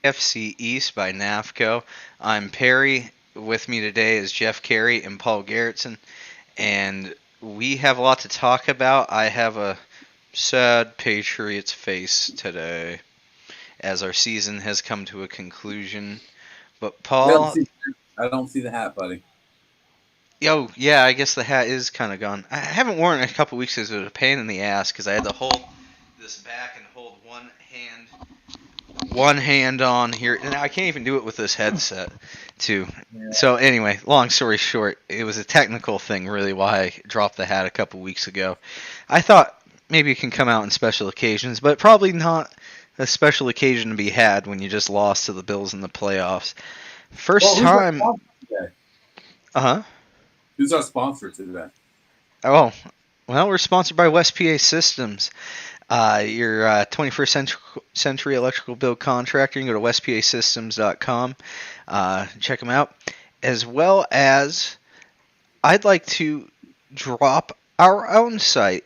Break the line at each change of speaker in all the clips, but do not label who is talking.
AFC East by NAFCo. I'm Perry. With me today is Jeff Carey and Paul Garretson, and we have a lot to talk about. I have a sad Patriots face today as our season has come to a conclusion. But Paul,
I don't see the hat, buddy.
yeah, I guess the hat is kind of gone. I haven't worn it in a couple weeks because it was a pain in the ass because I had to hold this back and hold one hand on here, and I can't even do it with this headset too.
Yeah.
So anyway, long story short, it was a technical thing really why I dropped the hat a couple weeks ago. I thought maybe it can come out in special occasions, but probably not a special occasion to be had when you just lost to the Bills in the playoffs. First time. Uh-huh.
Who's our sponsor today?
Oh, well, we're sponsored by West PA Systems. Your 21st century electrical build contractor. You can go to westpasystems.com. Check them out. As well as, I'd like to drop our own site.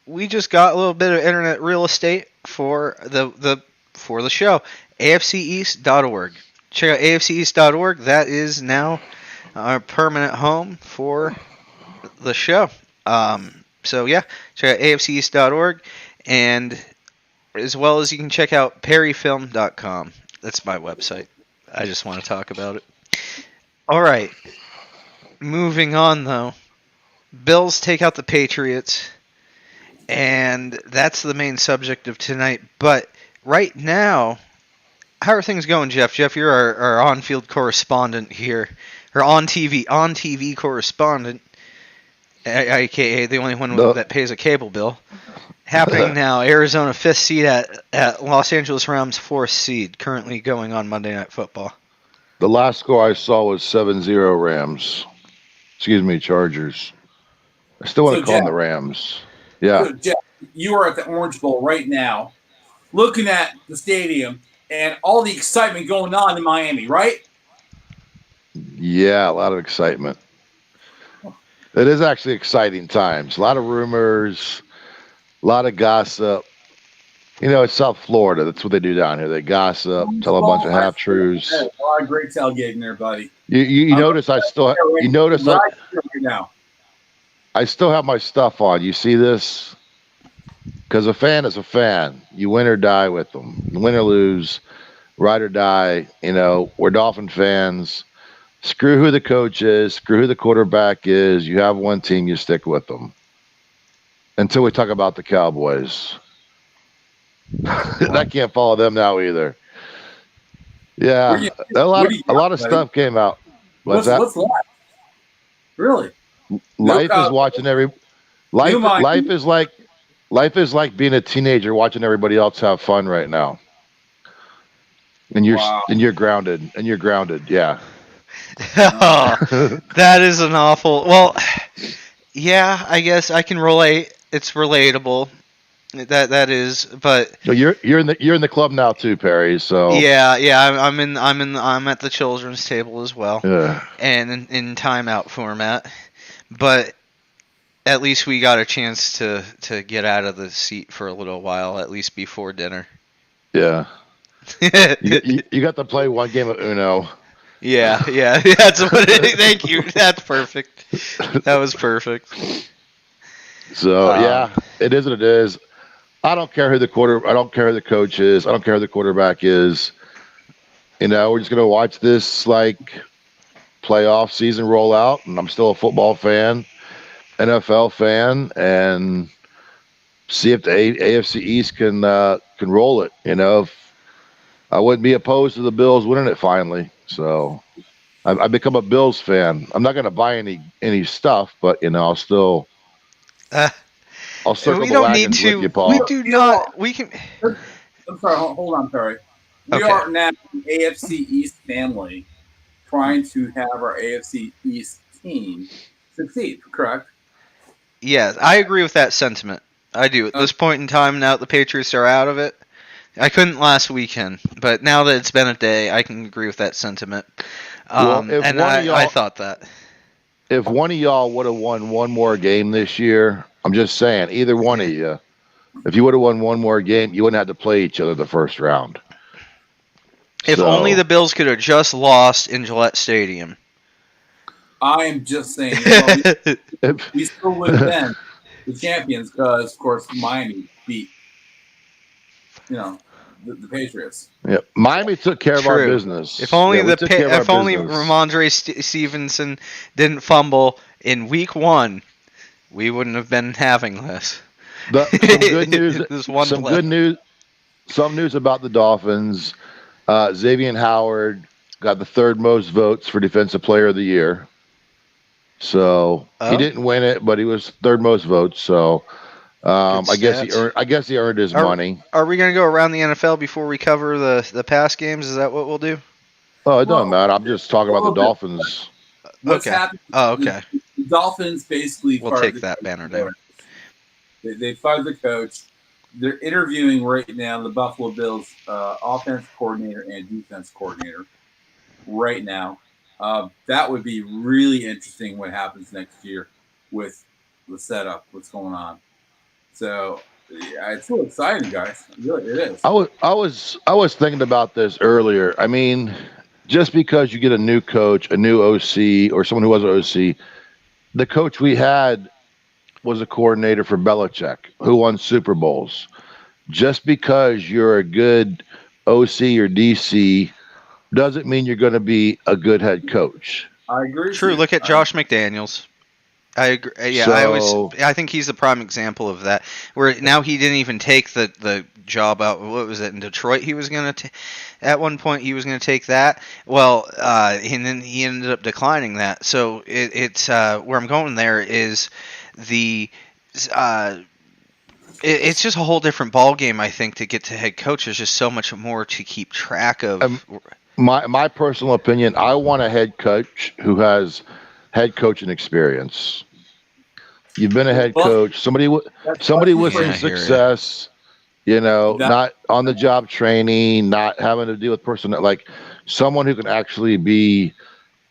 We just got a little bit of internet real estate for the show. AFCeast.org. Check out AFCeast.org. That is now our permanent home for the show. So yeah, check out AFCeast.org. And as well as you can check out perryfilm.com. That's my website. I just want to talk about it. All right. Moving on, though. Bills take out the Patriots. And that's the main subject of tonight. But right now, how are things going, Jeff? Jeff, you're our on-field correspondent here. Or on-TV correspondent. A.k.a. the only one that pays a cable bill. Happening now, Arizona 5th seed at Los Angeles Rams 4th seed, currently going on Monday Night Football.
The last score I saw was 7-0 Rams. Excuse me, Chargers. I still want to call them the Rams. Yeah.
So Jeff, you are at the Orange Bowl right now, looking at the stadium and all the excitement going on in Miami, right?
Yeah, a lot of excitement. It is actually exciting times. A lot of rumors. A lot of gossip. You know, it's South Florida. That's what they do down here. They gossip, tell a bunch of half truths.
A lot of great tailgating there, buddy.
You notice I still
now.
I still have my stuff on. You see this? Because a fan is a fan. You win or die with them. You win or lose, ride or die. You know, we're Dolphin fans. Screw who the coach is. Screw who the quarterback is. You have one team. You stick with them. Until we talk about the Cowboys. I can't follow them now either. Yeah, a lot of stuff came out.
What's life? Really?
Life is watching life is like being a teenager watching everybody else have fun right now. And you're grounded. Yeah.
Oh, that is an awful. Well, yeah, I guess I can relate. It's relatable. That is, but
so you're in the club now too, Perry. So
yeah, I'm at the children's table as well, and in timeout format. But at least we got a chance to get out of the seat for a little while, at least before dinner.
Yeah, you got to play one game of Uno.
Yeah, that's what thank you. That's perfect. That was perfect.
So yeah, it is what it is. I don't care who the coach is. I don't care who the quarterback is. You know, we're just gonna watch this like playoff season roll out, and I'm still a football fan, NFL fan, and see if the AFC East can roll it. You know, I wouldn't be opposed to the Bills winning it finally. So I've become a Bills fan. I'm not going to buy any stuff, but you know, I'll circle
we
the
don't
wagons
need to.
with you, Paul.
We do not. We can.
I'm sorry. Hold on, Perry. We are now an AFC East family, trying to have our AFC East team succeed. Correct?
Yeah, I agree with that sentiment. I do. At this point in time, now that the Patriots are out of it, I couldn't last weekend, but now that it's been a day, I can agree with that sentiment. I thought that.
If one of y'all would have won one more game this year, I'm just saying, either one of you, if you would have won one more game, you wouldn't have to play each other the first round.
If only the Bills could have just lost in Gillette Stadium.
I am just saying, we still would have been the champions because, of course, Miami beat, the Patriots.
Yeah, Miami took care of our business.
If only Ramondre Stevenson didn't fumble in week 1, we wouldn't have been having this.
Some news about the Dolphins. Xavier Howard got the 3rd most votes for Defensive Player of the Year. So he didn't win it, but he was 3rd most votes. So I guess he earned his money.
Are we going to go around the NFL before we cover the past games? Is that what we'll do?
Oh, it doesn't matter. I'm just talking about the Dolphins.
What's happened?
Oh, okay.
The Dolphins basically.
We'll take that banner down.
They fired the coach. They're interviewing right now the Buffalo Bills offense coordinator and defense coordinator right now. That would be really interesting what happens next year with the setup, what's going on. So it's so exciting, guys. Really, it is.
I was thinking about this earlier. I mean, just because you get a new coach, a new OC, or someone who was an OC, the coach we had was a coordinator for Belichick, who won Super Bowls. Just because you're a good OC or DC doesn't mean you're going to be a good head coach.
I agree.
True. Look at Josh McDaniels. I agree. Yeah, I think he's the prime example of that. Where now he didn't even take the job out. What was it in Detroit? He was going to at one point he was going to take that. Well, and then he ended up declining that. So it's where I'm going there is the. It's just a whole different ball game. I think to get to head coach, there's just so much more to keep track of.
My personal opinion, I want a head coach who has head coaching experience. You've been a head coach, somebody with some success, not on the job training, not having to deal with personnel, like someone who can actually be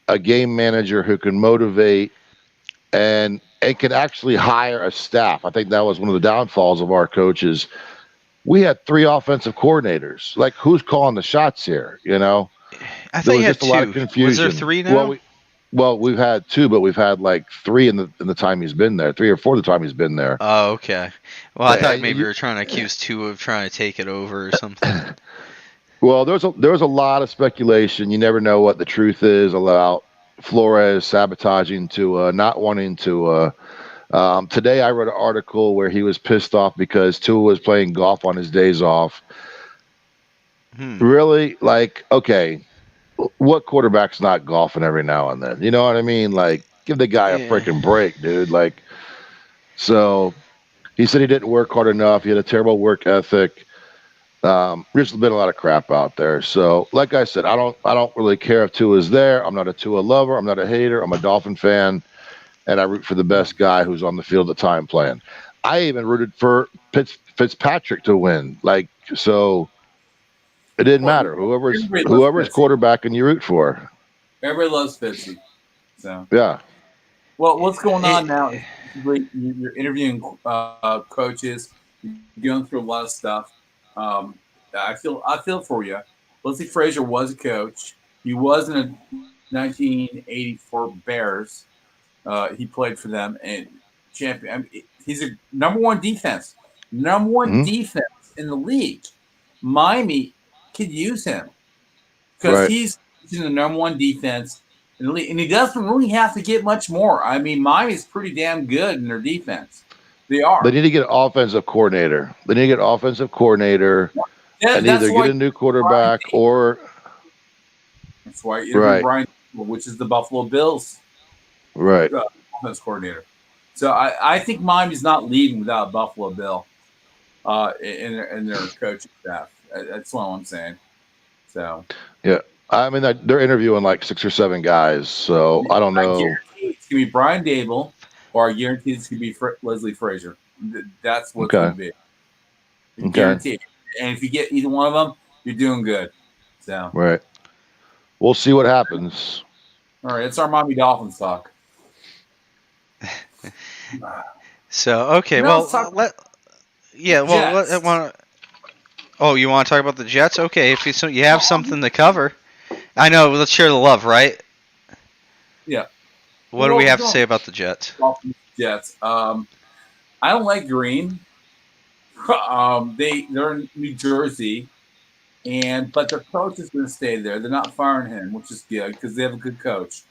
a game manager, who can motivate and can actually hire a staff. I think that was one of the downfalls of our coaches. We had 3 offensive coordinators. Like, who's calling the shots here?
I thought you had 2. A lot of confusion. Was there 3 now?
Well, we've had 2, but we've had like 3 in the time he's been there. 3 or 4 the time he's been there.
Oh, okay. Well, I thought maybe you were trying to accuse 2 of trying to take it over or something.
Well, there was a lot of speculation. You never know what the truth is about Flores sabotaging to not wanting to. Today I read an article where he was pissed off because Tua was playing golf on his days off. Really? Like, okay, what quarterback's not golfing every now and then? You know what I mean? Like, give the guy a freaking break, dude. Like, so he said he didn't work hard enough. He had a terrible work ethic. There's been a lot of crap out there. So, like I said, I don't really care if Tua's there. I'm not a Tua lover. I'm not a hater. I'm a Dolphin fan, and I root for the best guy who's on the field at the time playing. I even rooted for Fitzpatrick to win. Like, so it didn't matter. Whoever's quarterback and you root for.
Everybody loves Fitzy. So
yeah.
Well, what's going on now? You're interviewing coaches. You're going through a lot of stuff. I feel for you. Leslie Frazier was a coach. He was in the 1984 Bears. He played for them and champion. I mean, he's a number 1 defense. Number 1 defense in the league. Miami could use him because he's in the number 1 defense in the league, and he doesn't really have to get much more. I mean, Miami's pretty damn good in their defense. They are.
They need to get an offensive coordinator. And either get a new quarterback or.
That's why you interview Brian, which is the Buffalo Bills, offense coordinator. So I think Miami's not leading without a Buffalo Bill in their coaching staff. That's what I'm saying. So
yeah, I mean they're interviewing like 6 or 7 guys. So I don't know.
I guarantee it's gonna be Brian Dable, or I guarantee it's gonna be Leslie Frazier. That's what's gonna be. Guaranteed. And if you get either one of them, you're doing good. So
right. We'll see what happens.
All right, it's our Miami Dolphins talk.
So okay, Oh, you want to talk about the Jets? Okay, if you have something to cover. I know. Let's share the love, right?
Yeah.
What do we have to say about the Jets?
Jets. I don't like Green. They're in New Jersey, but their coach is going to stay there. They're not firing him, which is good because they have a good coach.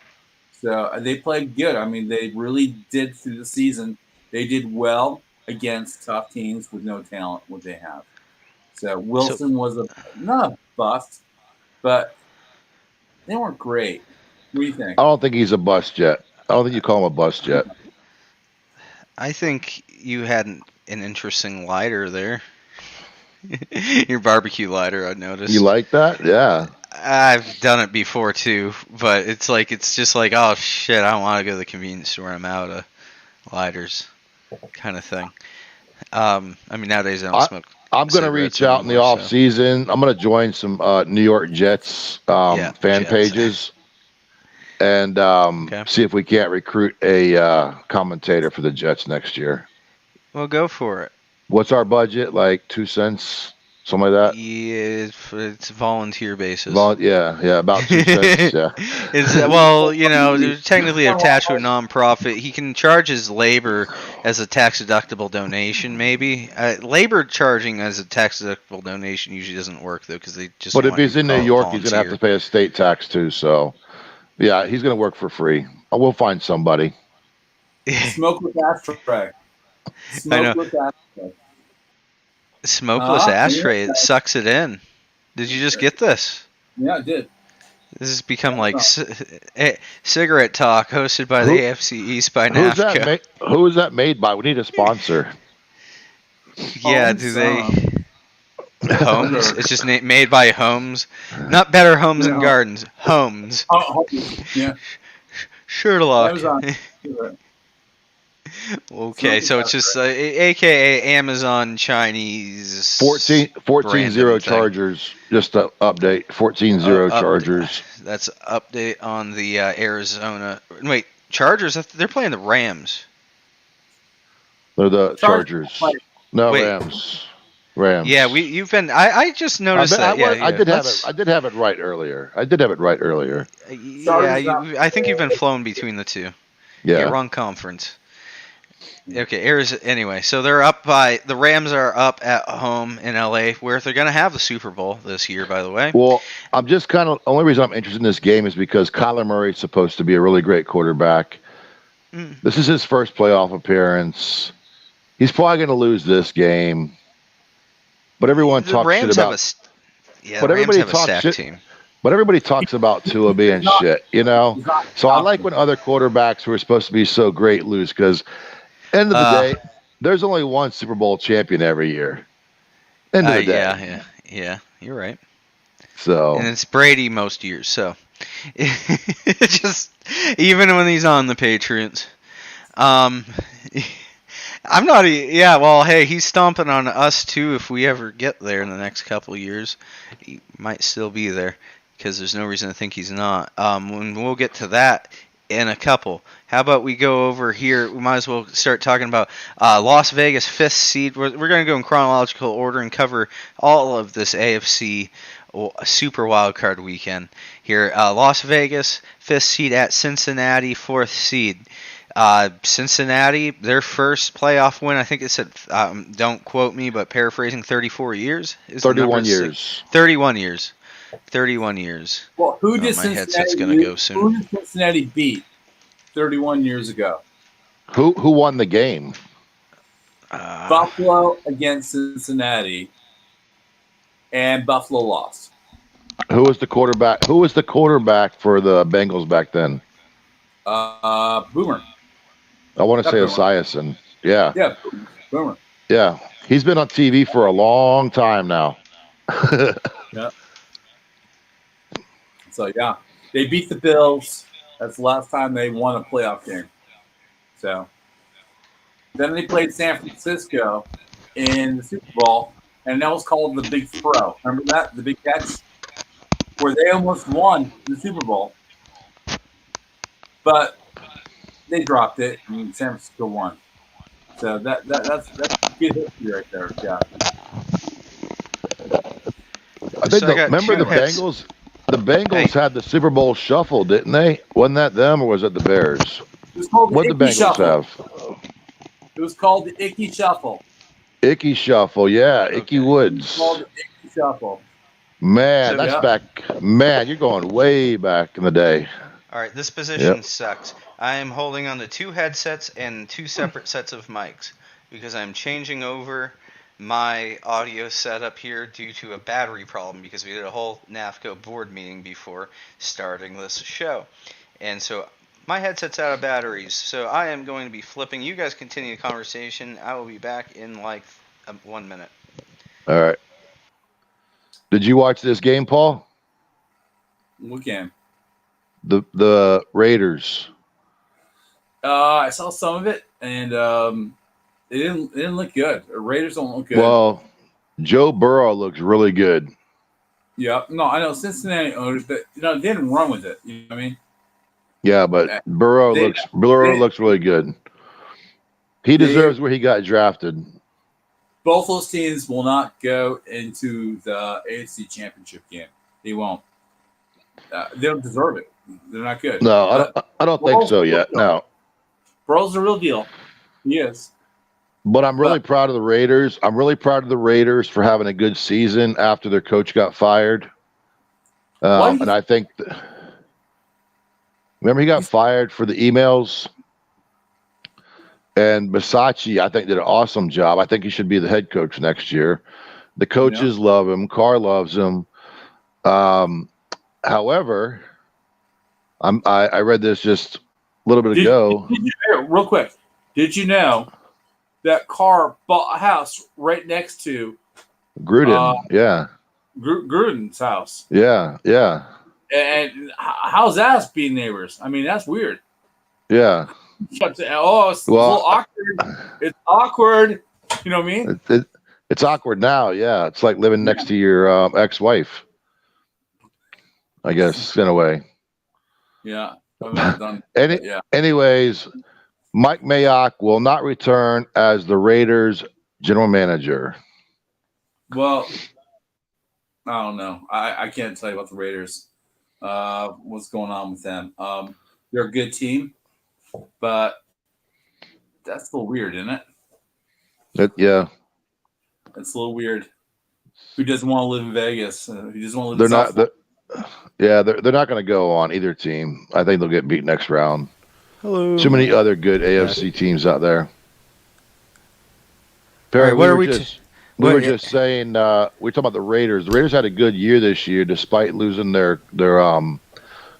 So they played good. I mean, they really did through the season. They did well against tough teams with no talent, what they have. So Wilson was not a bust, but they weren't great. What do you think?
I don't think he's a bust yet. I don't think you call him a bust yet.
I think you had an interesting lighter there. Your barbecue lighter, I noticed.
You like that? Yeah.
I've done it before too, but it's just like, oh shit, I don't want to go to the convenience store. I'm out of lighters, kind of thing. I mean, nowadays I don't smoke.
I'm going to reach out in the off season. I'm going to join some New York Jets fan pages and see if we can't recruit a commentator for the Jets next year.
Well, go for it.
What's our budget? Like 2 cents, something like that.
Yeah, it's volunteer basis.
Yeah, about 2 cents. Yeah.
It's they're technically attached to a nonprofit. He can charge his labor as a tax deductible donation. Maybe labor charging as a tax deductible donation usually doesn't work though, because they just.
But if he's in New York, he's gonna have to pay a state tax too. So, yeah, he's gonna work for free. We'll find somebody.
Smoke with ashtray.
Smokeless ashtray. It sucks it in. Did you just get this?
Yeah, I did.
This has become like cigarette talk hosted by the AFC East by NAFCo.
Who is that made by? We need a sponsor.
Yeah, do they? Homes? It's just made by Homes. Not Better Homes and Gardens. Homes.
Oh, yeah.
Sherlock. Okay, so it's just AKA Amazon Chinese
14-0 Chargers. Just to update, 14-0 Chargers.
That's update on the Arizona. Wait, Chargers? They're playing the Rams.
They're the Chargers. No, wait. Rams.
Yeah, you've been. I just noticed that.
I did have it right earlier.
Yeah, I think you've been flown between the two.
Yeah,
wrong conference. Okay, anyway, so the Rams are up at home in LA, where they're going to have the Super Bowl this year, by the way.
Well, I'm just only reason I'm interested in this game is because Kyler Murray is supposed to be a really great quarterback. This is his first playoff appearance. He's probably going to lose this game. But everyone talks shit about
but everybody have a stacked team.
But everybody talks about Tua being shit, So I like when other quarterbacks who are supposed to be so great lose, because end of the day, there's only one Super Bowl champion every year. End of the day.
Yeah, you're right.
So,
and it's Brady most years. So, just even when he's on the Patriots, I'm not. Yeah, well, hey, he's stomping on us too. If we ever get there in the next couple of years, he might still be there, because there's no reason to think he's not. When we'll get to that in a couple. How about we go over here? We might as well start talking about Las Vegas 5th seed. We're going to go in chronological order and cover all of this AFC Super Wildcard weekend here. Las Vegas 5th seed at Cincinnati 4th seed. Cincinnati, their first playoff win, I think it said, don't quote me, but paraphrasing, 34 years?
31 years.
31 years. 31 years.
Well, who did
my headset's going to go soon.
Who did Cincinnati beat 31 years ago?
Who won the game?
Buffalo against Cincinnati, and Buffalo lost.
Who was the quarterback? Who was the quarterback for the Bengals back then?
Boomer.
I want to say Esiason. Yeah.
Yeah, Boomer.
Yeah, he's been on TV for a long time now.
Yeah. So, yeah, they beat the Bills. That's the last time they won a playoff game. So, then they played San Francisco in the Super Bowl, and that was called the Big Throw. Remember that? The Big Catch? Where they almost won the Super Bowl. But they dropped it, and San Francisco won. So that's good history right there, yeah.
I think
So I got
remember
two
the
heads.
Bengals. The Bengals had the Super Bowl shuffle, didn't they? Wasn't that them or was it the Bears?
It was called the
What the
Icky
Bengals
Shuffle.
have?
It was called the Icky Shuffle.
Icky Shuffle, yeah,
Okay.
Icky
It was
Woods.
called the Icky Shuffle.
Man,
So-
that's
Yeah.
back. Man, you're going way back in the day.
All right, this position sucks. I am holding on to two headsets and two separate sets of mics because I'm changing over my audio setup here due to a battery problem because we did a whole NAFCo board meeting before starting this show. And so my headset's out of batteries, so I am going to be flipping. You guys continue the conversation. I will be back in like 1 minute.
All right. Did you watch this game, Paul?
What game?
The Raiders.
I saw some of it, and it didn't look good. The Raiders don't look good.
Well, Joe Burrow looks really good.
Yeah, no, I know Cincinnati owners, but they didn't run with it. You know what I mean?
Yeah, but Burrow looks really good. He deserves where he got drafted.
Both those teams will not go into the AFC Championship game. They won't. They don't deserve it. They're not good.
No, I don't think so yet. No.
Burrow's the real deal. He is.
But I'm really proud of the Raiders. I'm really proud of the Raiders for having a good season after their coach got fired. And I think, remember he got fired for the emails? And Bisaccia, I think, did an awesome job. I think he should be the head coach next year. The coaches love him. Carr loves him. However, I read this just a little bit ago.
Real quick, did you know that Carr bought a house right next to
Gruden? Yeah.
Gruden's house.
Yeah.
And how's that being neighbors? I mean, that's weird.
Yeah.
It's a little awkward. It's awkward. You know what I mean?
It's awkward now. Yeah. It's like living next to your ex-wife, I guess, in a way.
Yeah.
Anyways, Mike Mayock will not return as the Raiders general manager.
Well, I don't know. I can't tell you about the Raiders. What's going on with them? They're a good team, but that's a little weird, isn't it?
Yeah.
It's a little weird. Who doesn't want to live in Vegas? Who doesn't want to live in
They're not going to go on either team. I think they'll get beat next round.
Hello.
Too many other good AFC teams out there. Perry,
All right,
we were just saying we were talking about the Raiders. The Raiders had a good year this year despite losing their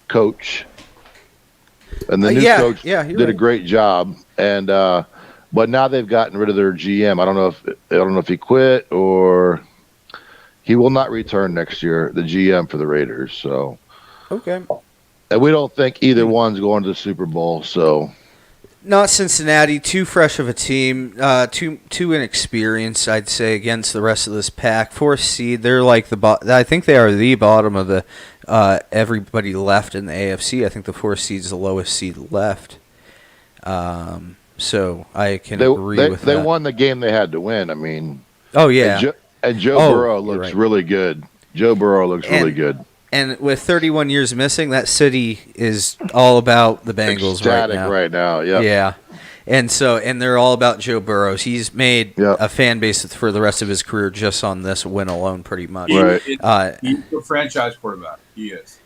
coach. And the new coach did a great job. And but now they've gotten rid of their GM. I don't know if he quit or he will not return next year, the GM for the Raiders. So
Okay.
and we don't think either one's going to the Super Bowl. So
not Cincinnati, too fresh of a team, too inexperienced, I'd say, against the rest of this pack. 4th seed, they're like I think they are the bottom of the everybody left in the AFC. I think the 4th seed is the lowest seed left. So I can agree with that.
They won the game they had to win. I mean,
oh yeah,
and Joe Burrow looks really good. Joe Burrow looks really good.
And with 31 years missing, that city is all about the Bengals
right now.
Yeah. And they're all about Joe Burrow. He's made a fan base for the rest of his career just on this win alone, pretty much.
Right.
He's a franchise quarterback. He is.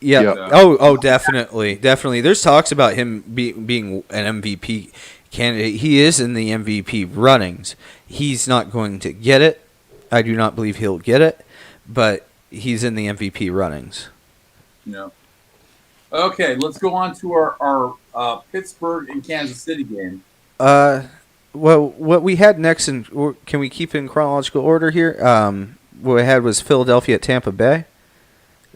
Yeah. Oh, definitely. There's talks about him being an MVP candidate. He is in the MVP runnings. He's not going to get it. I do not believe he'll get it, but he's in the MVP runnings.
Yeah. Okay, let's go on to our Pittsburgh and Kansas City game.
Well, what we had next, can we keep it in chronological order here? What we had was Philadelphia at Tampa Bay,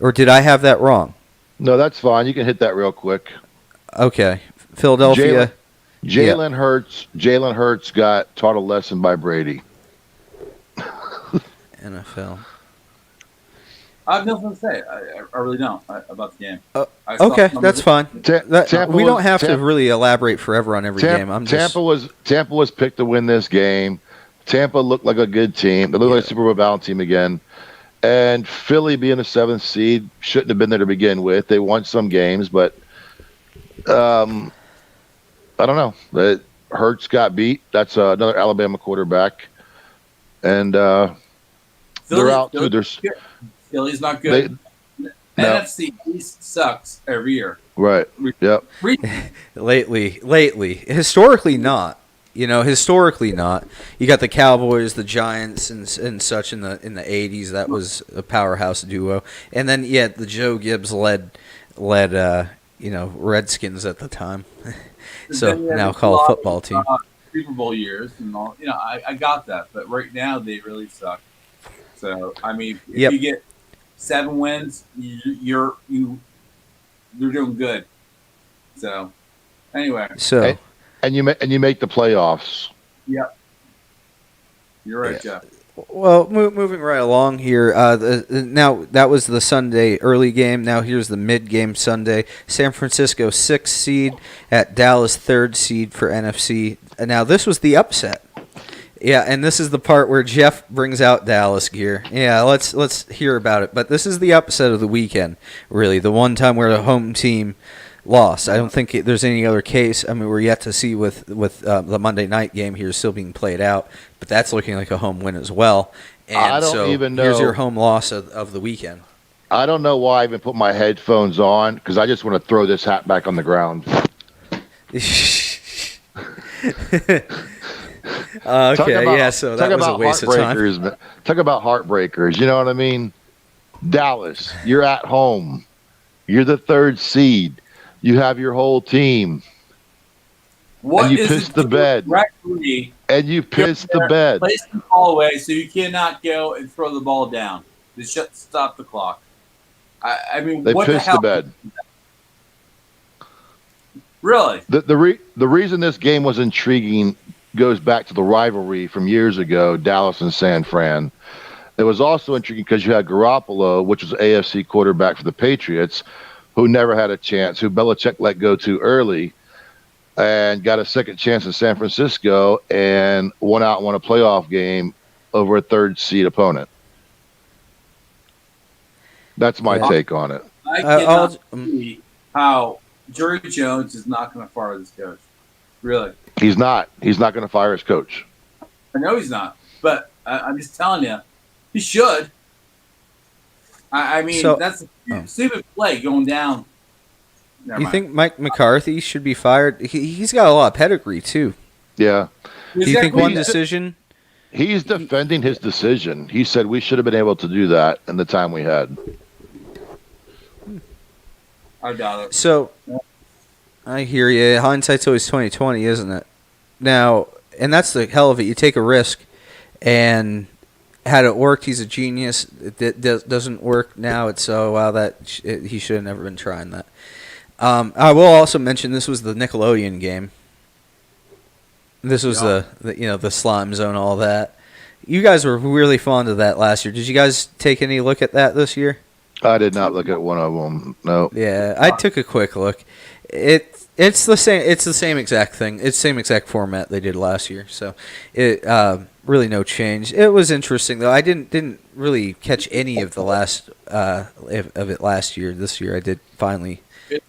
or did I have that wrong?
No, that's fine. You can hit that real quick.
Okay, Philadelphia.
Jalen Hurts got taught a lesson by Brady.
I
NFL.
have nothing to say. I really don't about the game.
Okay, that's fine. We don't have to really elaborate forever on every game.
Tampa was picked to win this game. Tampa looked like a good team. They looked like a Super Bowl bound team again. And Philly being a 7th seed shouldn't have been there to begin with. They won some games, but I don't know. Hurts got beat. That's another Alabama quarterback, and they're out too.
Philly's not good. NFC East sucks every year.
Right. Yep.
Lately, historically not. Historically not. You got the Cowboys, the Giants, and such in the 80s. That was a powerhouse duo. And then the Joe Gibbs led Redskins at the time. So now call a football team.
Super Bowl years and all. I got that, but right now they really suck. So I mean, if you get 7 wins, you're doing good. So anyway,
and you make the playoffs.
Yep, you're right, Jeff.
Well, moving right along here. Now that was the Sunday early game. Now here's the mid-game Sunday. San Francisco 6th seed at Dallas 3rd seed for NFC. Now this was the upset. Yeah, and this is the part where Jeff brings out Dallas gear. Yeah, let's hear about it. But this is the upset of the weekend, really. The one time where the home team lost. I don't think there's any other case. I mean, we're yet to see with the Monday night game here still being played out, but that's looking like a home win as well. And
I don't even know.
Here's your home loss of the weekend.
I don't know why I even put my headphones on because I just want to throw this hat back on the ground.
Okay, so that was a waste of time.
Talk about heartbreakers. You know what I mean? Dallas, you're at home. You're the 3rd seed. You have your whole team. And you pissed the bed. And you pissed the bed.
Place the ball away so you cannot go and throw the ball down. Just stop the clock. I mean,
they
what
pissed
the hell?
The bed.
Really?
The reason this game was intriguing goes back to the rivalry from years ago, Dallas and San Fran. It was also intriguing because you had Garoppolo, which was AFC quarterback for the Patriots, who never had a chance, who Belichick let go too early, and got a second chance in San Francisco and won a playoff game over a 3rd seed opponent. That's my take on it.
I cannot see how Jerry Jones is not going to fire this coach. Really?
He's not. He's not going to fire his coach.
I know he's not, but I'm just telling you, he should. I mean, that's a stupid play going down.
You think Mike McCarthy should be fired? He's got a lot of pedigree, too.
Yeah.
Do you think one decision?
He's defending his decision. He said we should have been able to do that in the time we had.
I doubt it.
So, I hear you. Hindsight's always 20/20, isn't it? Now, and that's the hell of it. You take a risk, and had it worked, he's a genius. It doesn't work now. It's he should have never been trying that. I will also mention this was the Nickelodeon game. This was the slime zone, all that. You guys were really fond of that last year. Did you guys take any look at that this year?
I did not look at one of them. No.
Yeah, I took a quick look. It's the same. It's the same exact thing. It's the same exact format they did last year. So it really no change. It was interesting though. I didn't really catch any of the last of it last year. This year I did finally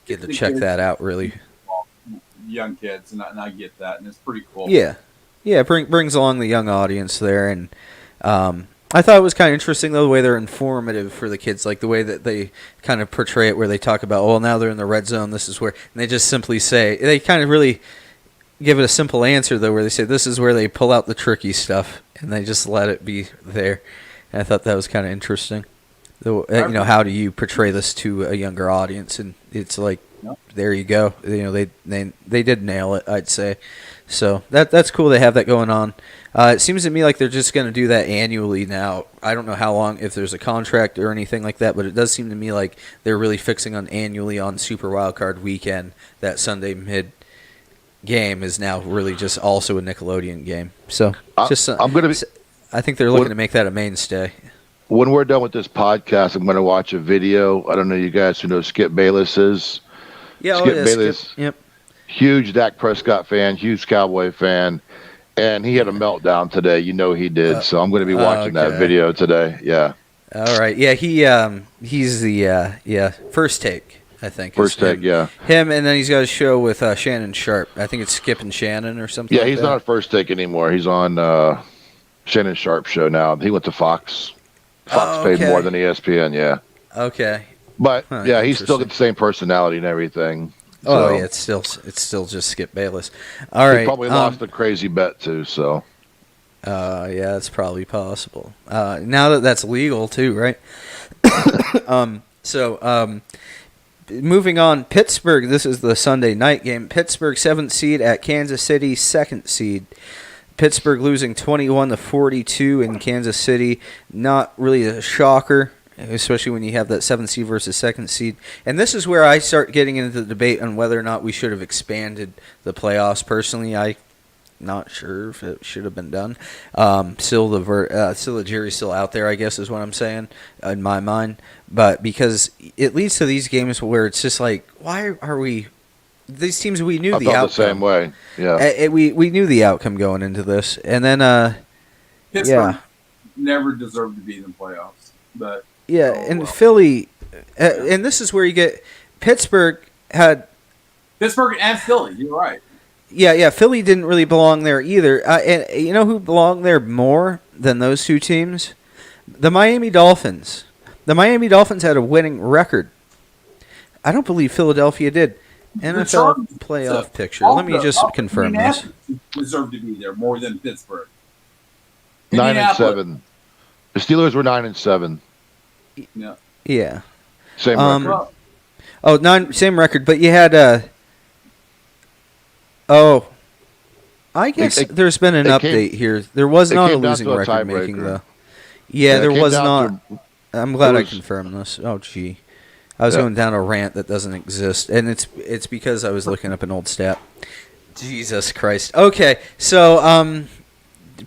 get to check that out. Really,
young kids, and I get that, and it's pretty cool.
Yeah, brings along the young audience there, and I thought it was kind of interesting, though, the way they're informative for the kids, like the way that they kind of portray it, where they talk about, well, now they're in the red zone, this is where, and they just simply say, they kind of really give it a simple answer, though, where they say, this is where they pull out the tricky stuff, and they just let it be there. And I thought that was kind of interesting. How do you portray this to a younger audience? And it's like, there you go. They did nail it, I'd say. So that's cool. They have that going on. It seems to me like they're just going to do that annually now. I don't know how long, if there's a contract or anything like that, but it does seem to me like they're really fixing on annually on Super Wildcard Weekend. That Sunday mid game is now really just also a Nickelodeon game. So I think they're looking to make that a mainstay.
When we're done with this podcast, I'm going to watch a video. I don't know you guys who know Skip Bayless is.
Yeah,
Skip Bayless.
Yep.
Huge Dak Prescott fan, huge Cowboy fan, and he had a meltdown today. You know he did. So I'm going to be watching that video today. Yeah.
All right. Yeah, he's the First Take, I think.
First Take, yeah.
Him, and then he's got a show with Shannon Sharp. I think it's Skip and Shannon or something.
Yeah,
like
he's
that.
not at First Take anymore. He's on Shannon Sharp show now. He went to Fox. Fox paid more than ESPN. Yeah.
Okay.
But yeah, he's still got the same personality and everything.
Oh yeah, it's still just Skip Bayless. All right.
He probably lost a crazy bet too. So.
Yeah, that's probably possible. Now that that's legal too, right? Moving on, Pittsburgh. This is the Sunday night game. Pittsburgh 7th seed at Kansas City 2nd seed. Pittsburgh losing 21-42 in Kansas City. Not really a shocker, especially when you have that 7th seed versus 2nd seed. And this is where I start getting into the debate on whether or not we should have expanded the playoffs. Personally, I'm not sure if it should have been done. Still the jury's still out there, I guess, is what I'm saying in my mind. But because it leads to these games where it's just like, why are we? These teams, we knew the outcome.
The same way. Yeah.
We knew the outcome going into this, and then
Pittsburgh never deserved to be in the playoffs, but
Philly, and this is where you get Pittsburgh and
Philly. You're right.
Yeah. Philly didn't really belong there either. And you know who belonged there more than those two teams? The Miami Dolphins. The Miami Dolphins had a winning record. I don't believe Philadelphia did. NFL playoff picture. Let me just confirm this.
Deserved to be there more than Pittsburgh.
9-7. The Steelers were 9-7.
Yeah.
Yeah.
Same record.
Same record. But you had I guess there's been an update here. There was not a losing record making though. Yeah, there was not. I'm glad I confirmed this. Oh, gee. I was going down a rant that doesn't exist, and it's because I was looking up an old stat. Jesus Christ. Okay, so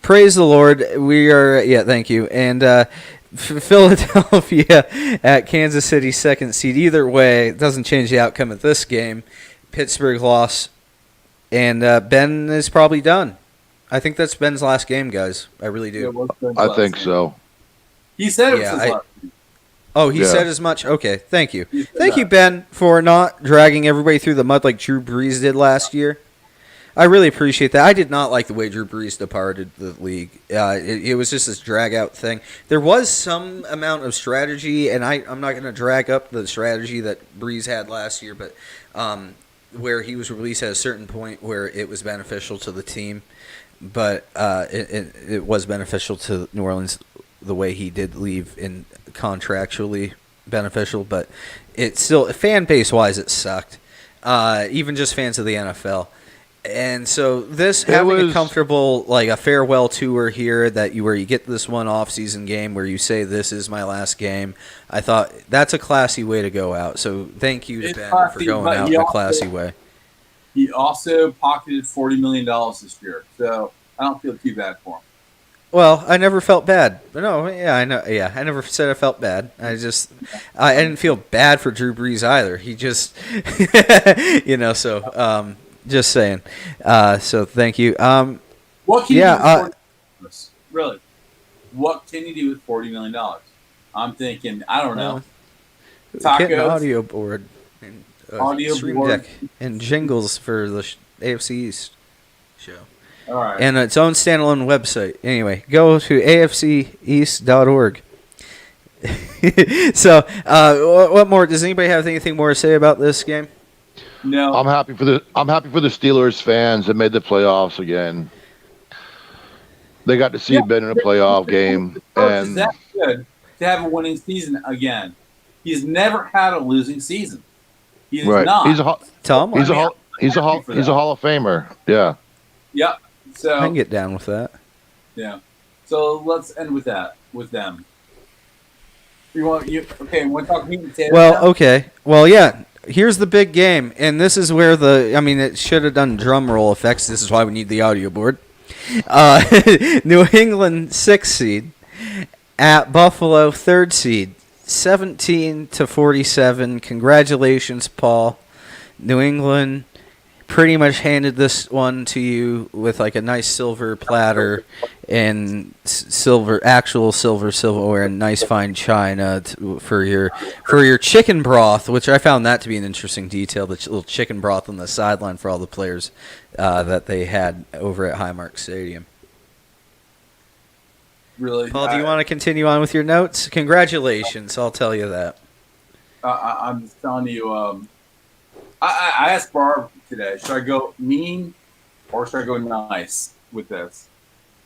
praise the Lord. We are thank you. And Philadelphia at Kansas City 2nd seed. Either way, it doesn't change the outcome of this game. Pittsburgh lost, and Ben is probably done. I think that's Ben's last game, guys. I really do.
I think so.
He said it was his last game.
Oh, he said as much? Okay, thank you. Thank you, Ben, for not dragging everybody through the mud like Drew Brees did last year. I really appreciate that. I did not like the way Drew Brees departed the league. It was just this drag-out thing. There was some amount of strategy, and I'm not going to drag up the strategy that Brees had last year, but where he was released at a certain point where it was beneficial to the team. But it was beneficial to New Orleans the way he did leave in contractually beneficial, but it's still fan base wise it sucked. Even just fans of the NFL. And so this having a comfortable like a farewell tour here where you get this one off-season game where you say this is my last game. I thought that's a classy way to go out. So thank you to Ben for going out in a classy way.
He also pocketed $40 million this year, so I don't feel too bad for him.
Well, I never felt bad. No, I know. Yeah, I never said I felt bad. I didn't feel bad for Drew Brees either. He just, so just saying. So thank you.
What can you do with really? What can you do with $40 million? I'm thinking, I don't know.
Get an audio board, and
audio
stream
board,
deck, and jingles for the AFC East show.
All right.
And its own standalone website. Anyway, go to afceast.org. So, what more? Does anybody have anything more to say about this game?
No.
I'm happy for the Steelers fans that made the playoffs again. They got to see Ben in a playoff game, and
that's good to have a winning season again. He's never had a losing season. He's not.
He's a Hall of Famer. Yeah.
Yep. So
I can get down with that.
Yeah. So let's end with that with them. Want to talk meat and potatoes?
Well, okay. Well, yeah. Here's the big game, and this is where it should have done drum roll effects. This is why we need the audio board. New England 6th seed at Buffalo 3rd seed, 17-47. Congratulations, Paul. New England pretty much handed this one to you with like a nice silver platter and actual silverware and nice fine china for your chicken broth, which I found that to be an interesting detail. The little chicken broth on the sideline for all the players that they had over at Highmark Stadium.
Really,
Paul, do you want to continue on with your notes? Congratulations, I'll tell you that.
I'm just telling you. I asked Barb today, should I go mean or should I go nice with this?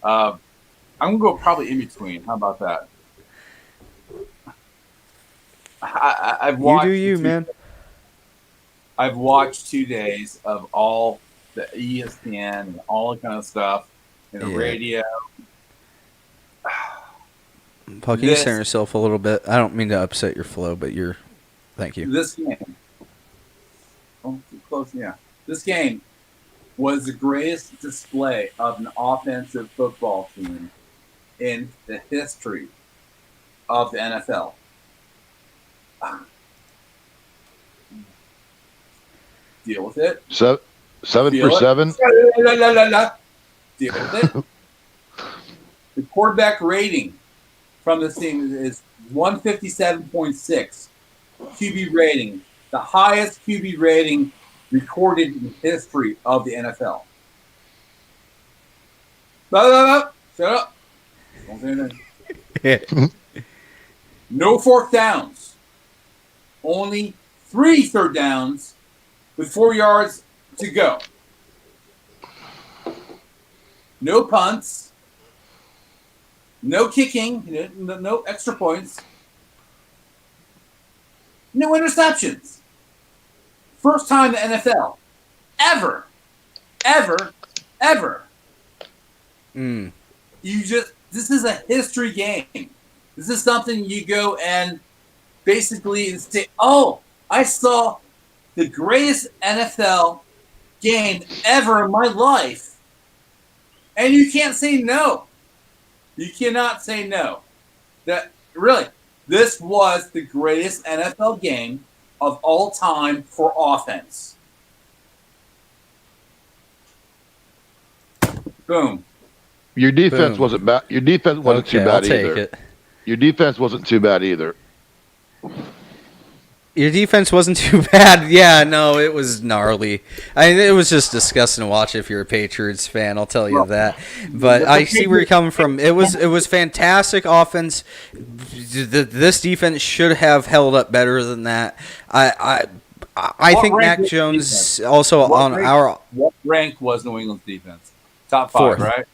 I'm going to go probably in between. How about that? I've watched
man.
I've watched 2 days of all the ESPN and all that kind of stuff and the radio.
Paul, can you center yourself a little bit? I don't mean to upset your flow, but thank you.
This game. Oh, too close, yeah. This game was the greatest display of an offensive football team in the history of the NFL. Deal with it.
7 for 7.
Deal with it. The quarterback rating from this team is 157.6 QB rating, the highest QB rating recorded in the history of the NFL. Shut up. Don't say anything. No fourth downs. Only 3 third downs with 4 yards to go. No punts. No kicking. No extra points. No interceptions. First time in the NFL. Ever. This is a history game. This is something you go and basically say, oh, I saw the greatest NFL game ever in my life. And you can't say no. You cannot say no. This was the greatest NFL game of all time for offense. Boom.
Your defense wasn't bad. Your defense wasn't too bad either. Your defense wasn't too bad either.
Your defense wasn't too bad. Yeah, no, it was gnarly. It was just disgusting to watch if you're a Patriots fan, I'll tell you that. But I see where you're coming from. It was fantastic offense. This defense should have held up better than that. I think Mac Jones also
What rank was New England's defense? Top 5,
Fourth.
right?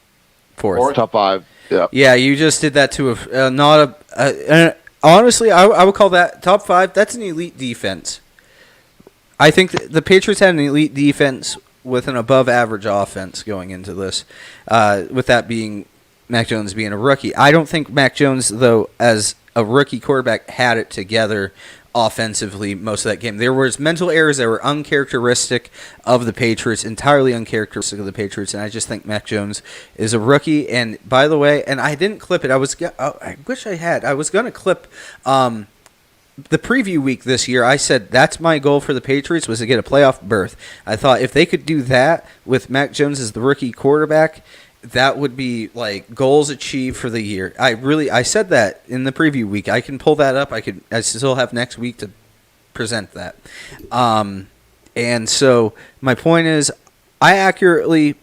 Fourth.
Top 5. Yeah.
Yeah, you just did that to honestly, I would call that top 5. That's an elite defense. I think the Patriots had an elite defense with an above-average offense going into this, with that being Mac Jones being a rookie. I don't think Mac Jones, though, as a rookie quarterback, had it together offensively most of that game. There was mental errors that were uncharacteristic of the Patriots, entirely uncharacteristic of the Patriots, and I just think Mac Jones is a rookie. And by the way, and I didn't clip it. I wish I had. I was going to clip the preview week this year. I said that's my goal for the Patriots was to get a playoff berth. I thought if they could do that with Mac Jones as the rookie quarterback, that would be like goals achieved for the year. I said that in the preview week. I can pull that up. I still have next week to present that. And so my point is, I accurately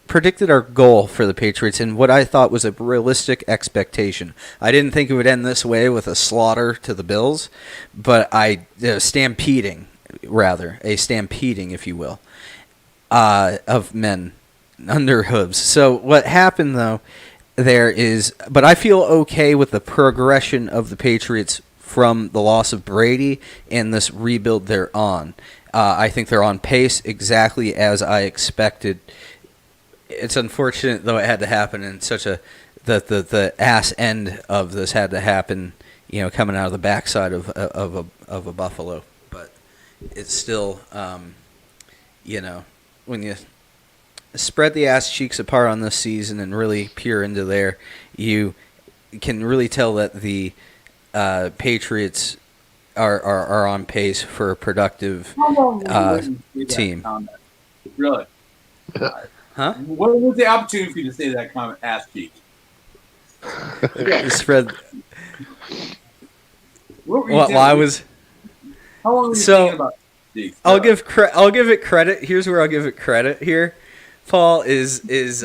predicted our goal for the Patriots and what I thought was a realistic expectation. I didn't think it would end this way with a slaughter to the Bills, but a stampeding, if you will, of men under hooves. So what happened though but I feel okay with the progression of the Patriots from the loss of Brady and this rebuild they're on. I think they're on pace exactly as I expected. It's unfortunate though it had to happen in such the ass end of this had to happen, coming out of the backside of a Buffalo. But it's still, when you spread the ass cheeks apart on this season and really peer into there, you can really tell that the Patriots are on pace for a productive team.
Really?
Huh?
What was the opportunity for you to say that comment, ass cheek?
Spread.
What were you
Well,
saying?
I was.
How long were you
So,
thinking about cheeks?
I'll give it credit. Here's where I'll give it credit. Here, Paul is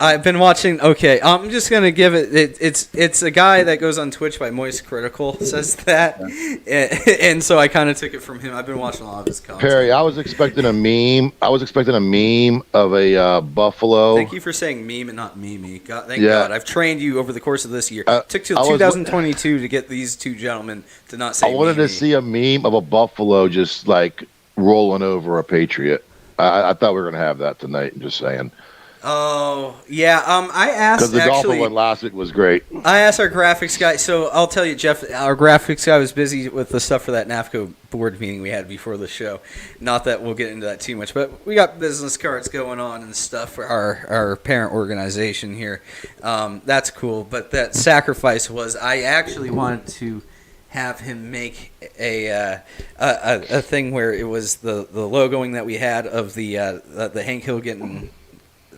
I've been watching. Okay, I'm just gonna give it. It's a guy that goes on Twitch by Moist Critical says that, and so I kind of took it from him. I've been watching a lot of his content.
Perry, I was expecting a meme. I was expecting a meme of a buffalo.
Thank you for saying meme and not Mimi. God, thank God. I've trained you over the course of this year. It took till 2022 to get these two gentlemen to not say.
I wanted
Mimi.
to see a meme of a buffalo just like rolling over a Patriot. I thought we were gonna have that tonight. I'm just saying.
Oh yeah, I asked
because the
actually.
Dolphin one last week was great.
I asked our graphics guy. So I'll tell you, Jeff, our graphics guy was busy with the stuff for that NAFCo board meeting we had before the show. Not that we'll get into that too much, but we got business cards going on and stuff for our parent organization here. That's cool. But that sacrifice was I actually wanted to have him make a thing where it was the logoing that we had of the Hank Hill getting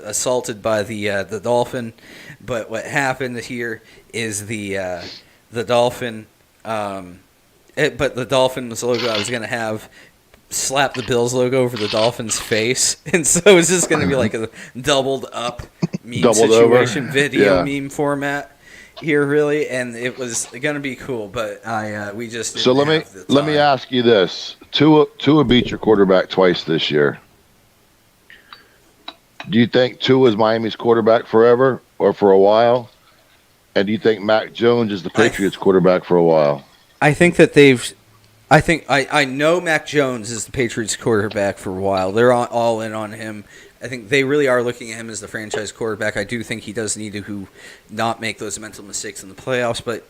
assaulted by the dolphin, but what happened here is the dolphin, but the Dolphins logo I was gonna have slap the Bills logo over the Dolphins' face, and so it was just gonna be like a doubled up meme situation video meme format here, really, and it was gonna be cool, but we just didn't
let me ask you this: Tua beat your quarterback twice this year. Do you think Tua is Miami's quarterback forever or for a while? And do you think Mac Jones is the Patriots quarterback for a while?
I think that I know Mac Jones is the Patriots quarterback for a while. They're all in on him. I think they really are looking at him as the franchise quarterback. I do think he does need to not make those mental mistakes in the playoffs, but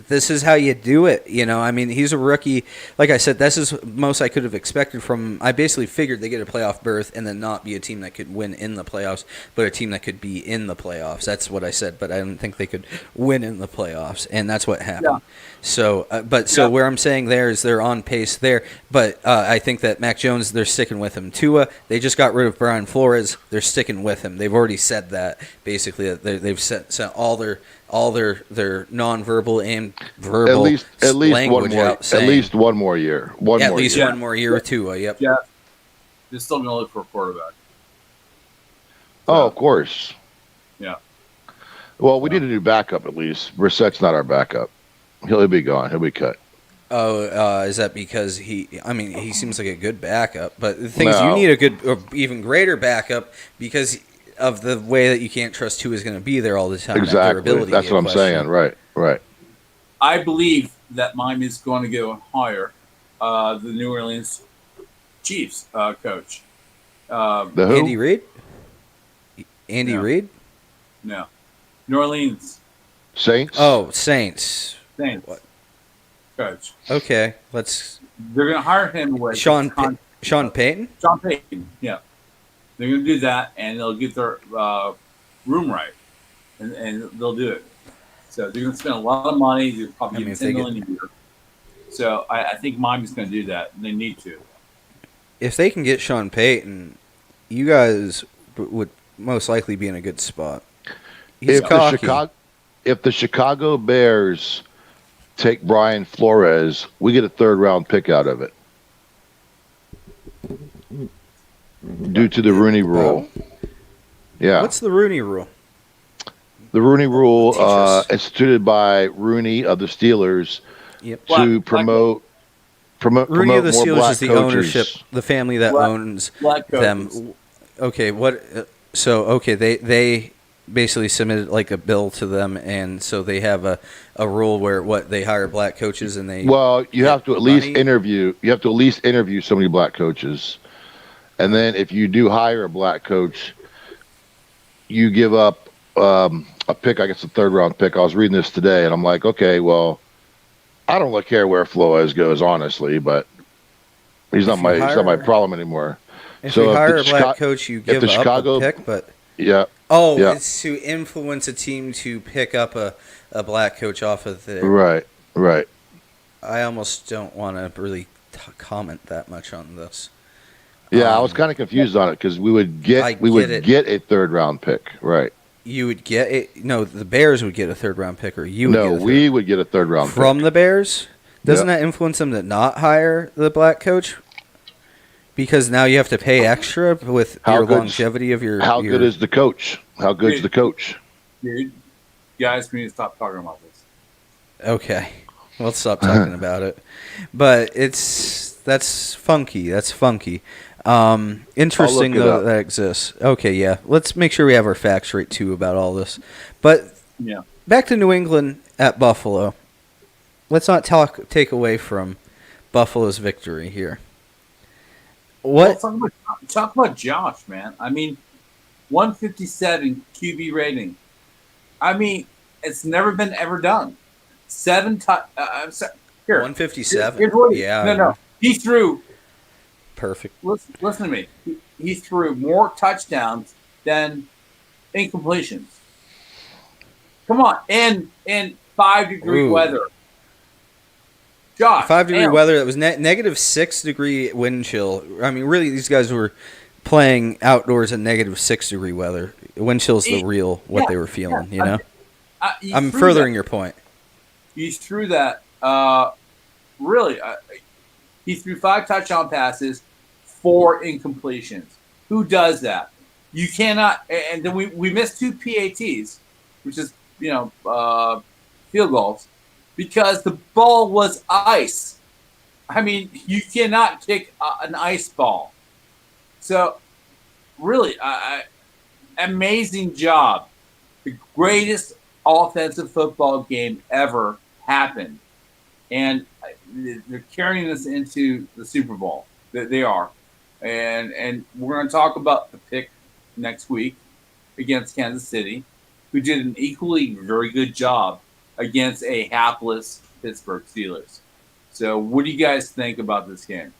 this is how you do it. I mean, he's a rookie. Like I said, this is most I could have expected from him. I basically figured they get a playoff berth and then not be a team that could win in the playoffs, but a team that could be in the playoffs. That's what I said, but I didn't think they could win in the playoffs, and that's what happened. Yeah. So, where I'm saying there is they're on pace there, but I think that Mac Jones, they're sticking with him. Tua, they just got rid of Brian Flores. They're sticking with him. They've already said that, basically, that they've sent all their nonverbal and verbal language out. Saying,
at least one more year. One
more year with Tua. Yep.
Yeah. They're still going to look for a quarterback.
Oh, of course.
Yeah.
Well, we need a new backup at least. Brissett's not our backup. He'll be gone. He'll be cut.
Oh, is that because he seems like a good backup, but the thing is, you need a good or even greater backup because of the way that you can't trust who is going to be there all the time.
Exactly. That's what I'm saying. Right.
I believe that Miami is going to go and hire the New Orleans Chiefs coach.
The who?
Andy Reid? Andy Reid?
No. New Orleans.
Saints?
Oh, Saints.
What? Coach.
Okay,
They're going to hire him away.
Sean Payton?
Sean Payton, yeah. They're going to do that, and they'll get their room right, and they'll do it. So they're going to spend a lot of money. They're probably getting $10 million a year. So I think Miami's going to do that, and they need to.
If they can get Sean Payton, you guys would most likely be in a good spot. He's cocky.
If the Chicago Bears take Brian Flores, we get a third-round pick out of it. Due to the Rooney Rule. Yeah.
What's the Rooney Rule?
The Rooney Rule, instituted by Rooney of the Steelers to promote
Rooney of the
more
Steelers
black
is the
coaches.
ownership, the family that owns them. Okay, they basically submitted like a bill to them, and so they have a rule where they hire black coaches and they.
Well, you have to at least interview. You have to at least interview so many black coaches, and then if you do hire a black coach, you give up a pick. I guess a third-round pick. I was reading this today, and I'm like, okay, well, I don't really care where Flores goes, honestly, but he's not my problem anymore.
If you hire a black coach, you give up a pick, but it's to influence a team to pick up a black coach off of there.
Right.
I almost don't want to really comment that much on this.
Yeah, I was kind of confused on it because we would get a third round pick, right?
You would get it. No, the Bears would get a third round pick, or you would
no,
get
we would get a third round
from
pick.
the Bears. Doesn't
Yep.
that influence them to not hire the black coach? Because now you have to pay extra with your longevity of your.
How good is the coach? How good's the coach?
Dude, guys, we need to stop talking about this.
Okay, let's stop talking about it. But that's funky. That's funky. Interesting though that exists. Okay, yeah. Let's make sure we have our facts right too about all this. But
yeah,
back to New England at Buffalo. Let's not take away from Buffalo's victory here. What?
Well, talk about Josh, man. I mean, 157 QB rating. I mean, it's never been ever done. 7 I'm sorry. Here,
157.
No. He threw.
Perfect.
Listen to me. He threw more touchdowns than incompletions. Come on, in 5-degree weather. Josh,
5-degree weather. That was negative 6-degree wind chill. I mean, really, these guys were playing outdoors in negative 6-degree weather. Wind chill's the real what they were feeling. You know. I'm furthering your point.
He threw that. Really, he threw 5 touchdown passes, 4 incompletions. Who does that? You cannot. And then we missed 2 PATs, which is field goals, because the ball was ice. I mean, you cannot kick an ice ball. So, really, amazing job. The greatest offensive football game ever happened. And they're carrying us into the Super Bowl. They are. And we're going to talk about the pick next week against Kansas City, who did an equally very good job against a hapless Pittsburgh Steelers. So what do you guys think about this game?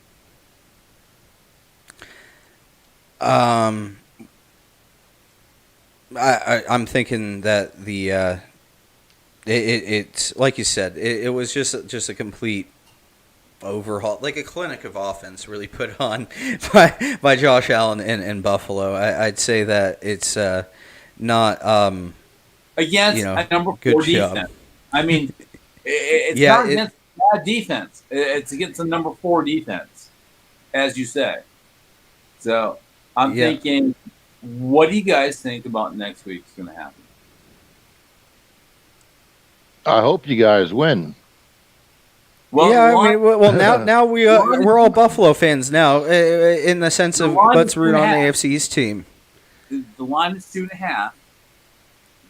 I'm thinking that it's like you said, it was just a complete overhaul, like a clinic of offense really put on by Josh Allen in Buffalo. I'd say that it's not
against a number 4 defense. I mean, it's not against bad defense. It's against the number 4 defense, as you say. So I'm thinking, what do you guys think about next week's going to happen?
I hope you guys win.
Well, now we're all Buffalo fans now, in the sense of let's root on the AFC's team.
The line is 2.5.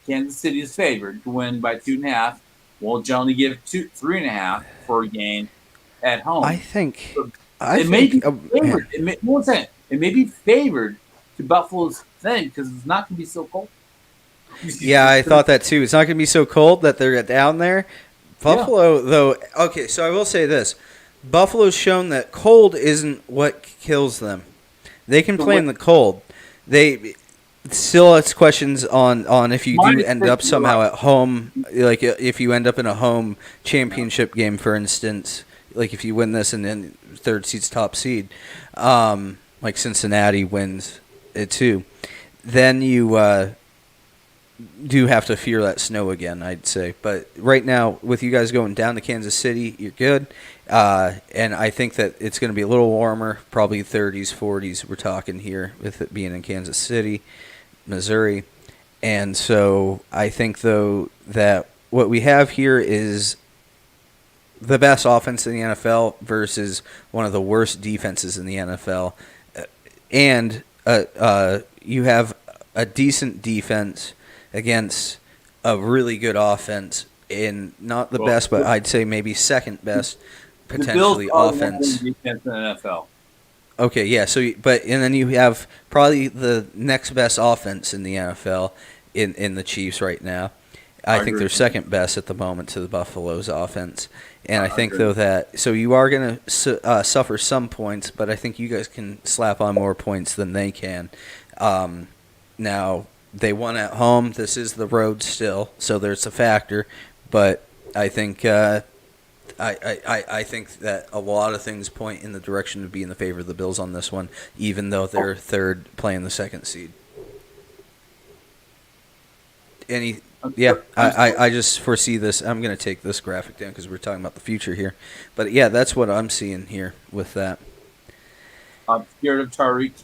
Kansas City is favored to win by 2.5. We'll generally give 3.5 for a game at home.
I think
it may be favored. It may be favored to Buffalo's thing because it's not going to be so cold.
Yeah, I thought that too. It's not going to be so cold that they're down there. Buffalo, though, okay, so I will say this. Buffalo's shown that cold isn't what kills them. They can play in the cold. They still ask questions on if you do end up somehow at home, like if you end up in a home championship game, for instance, like if you win this and then 3rd seed's top seed, like Cincinnati wins it too, then you do have to fear that snow again, I'd say. But right now, with you guys going down to Kansas City, you're good. And I think that it's going to be a little warmer, probably 30s, 40s we're talking here, with it being in Kansas City, Missouri. And so I think, though, that what we have here is the best offense in the NFL versus one of the worst defenses in the NFL. And you have a decent defense against a really good offense, in not the best, but I'd say maybe second best, potentially, offense.
Defense in the NFL.
Okay, yeah. So, and then you have probably the next best offense in the NFL in the Chiefs right now. I think they're second best at the moment to the Buffalo's offense, and I think though that you are going to suffer some points, but I think you guys can slap on more points than they can. Now. They won at home. This is the road still, so there's a factor. But I think
I think that a lot of things point in the direction of being in the favor of the Bills on this one, even though they're third playing the second seed. I just foresee this. I'm going to take this graphic down because we're talking about the future here. But, yeah, that's what I'm seeing here with that.
I'm scared of Tyreek.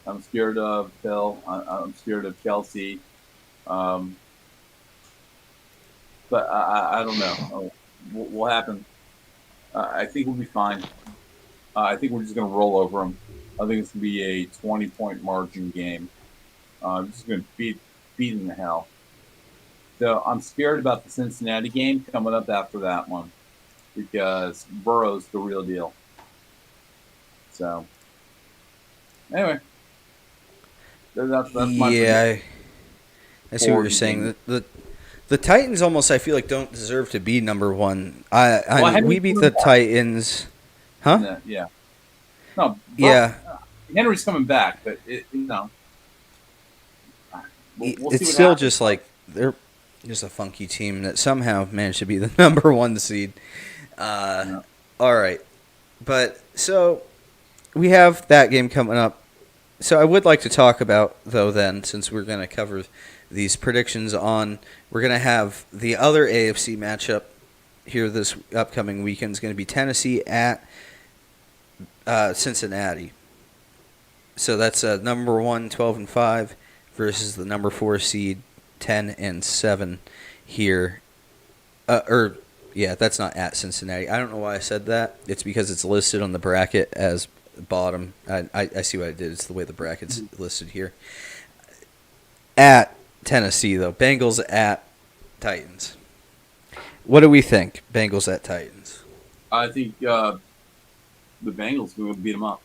I'm scared of Bill. I'm scared of Kelsey. But I don't know. What will happen? I think we'll be fine. I think we're just going to roll over them. I think it's going to be a 20-point margin game. I'm just going to beat in the hell. So I'm scared about the Cincinnati game coming up after that one because Burrow's the real deal. So anyway, that's my
I see what you're saying. The Titans almost, I feel like, don't deserve to be number one. We beat the Titans, huh?
Yeah. No. Henry's coming back, but we'll
it's still happens. Just like they're just a funky team that somehow managed to be the number one seed. Yeah. All right, but so we have that game coming up. So I would like to talk about, though, then, since we're going to cover these predictions on, we're going to have the other AFC matchup here this upcoming weekend is going to be Tennessee at Cincinnati. So that's number 1, 12-5 versus the number 4 seed, 10-7 here. That's not at Cincinnati. I don't know why I said that. It's because it's listed on the bracket as bottom. I see what I did. It's the way the bracket's listed here. At Tennessee, though. Bengals at Titans. What do we think? Bengals at Titans.
I think the Bengals are going to beat them up.